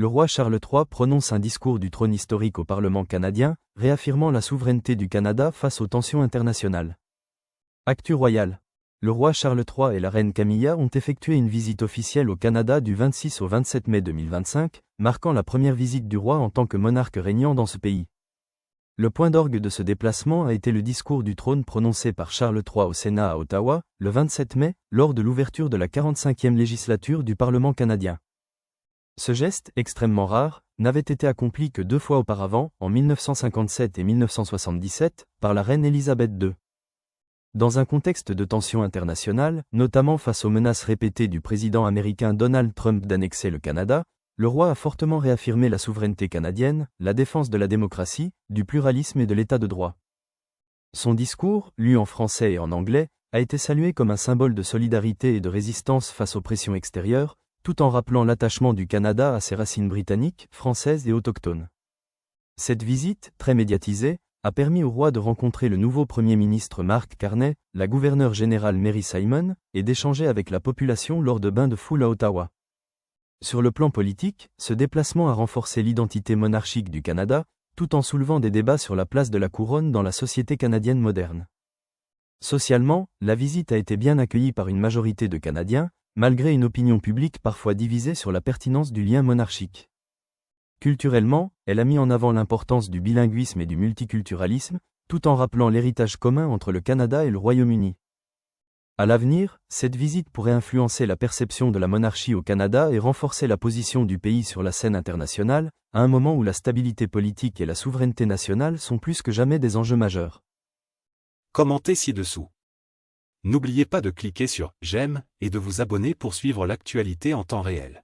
le roi Charles III prononce un discours du trône historique au Parlement canadien, réaffirmant la souveraineté du Canada face aux tensions internationales. Actu royal. Le roi Charles III et la reine Camilla ont effectué une visite officielle au Canada du 26 au 27 mai 2025, marquant la première visite du roi en tant que monarque régnant dans ce pays. Le point d'orgue de ce déplacement a été le discours du trône prononcé par Charles III au Sénat à Ottawa, le 27 mai, lors de l'ouverture de la 45e législature du Parlement canadien. Ce geste, extrêmement rare, n'avait été accompli que 2 fois auparavant, en 1957 et 1977, par la reine Élisabeth II. Dans un contexte de tensions internationales, notamment face aux menaces répétées du président américain Donald Trump d'annexer le Canada, le roi a fortement réaffirmé la souveraineté canadienne, la défense de la démocratie, du pluralisme et de l'état de droit. Son discours, lu en français et en anglais, a été salué comme un symbole de solidarité et de résistance face aux pressions extérieures, tout en rappelant l'attachement du Canada à ses racines britanniques, françaises et autochtones. Cette visite, très médiatisée, a permis au roi de rencontrer le nouveau Premier ministre Mark Carney, la gouverneure générale Mary Simon, et d'échanger avec la population lors de bains de foule à Ottawa. Sur le plan politique, ce déplacement a renforcé l'identité monarchique du Canada, tout en soulevant des débats sur la place de la couronne dans la société canadienne moderne. Socialement, la visite a été bien accueillie par une majorité de Canadiens, malgré une opinion publique parfois divisée sur la pertinence du lien monarchique. Culturellement, elle a mis en avant l'importance du bilinguisme et du multiculturalisme, tout en rappelant l'héritage commun entre le Canada et le Royaume-Uni. À l'avenir, cette visite pourrait influencer la perception de la monarchie au Canada et renforcer la position du pays sur la scène internationale, à un moment où la stabilité politique et la souveraineté nationale sont plus que jamais des enjeux majeurs. Commentez ci-dessous. N'oubliez pas de cliquer sur « J'aime » et de vous abonner pour suivre l'actualité en temps réel.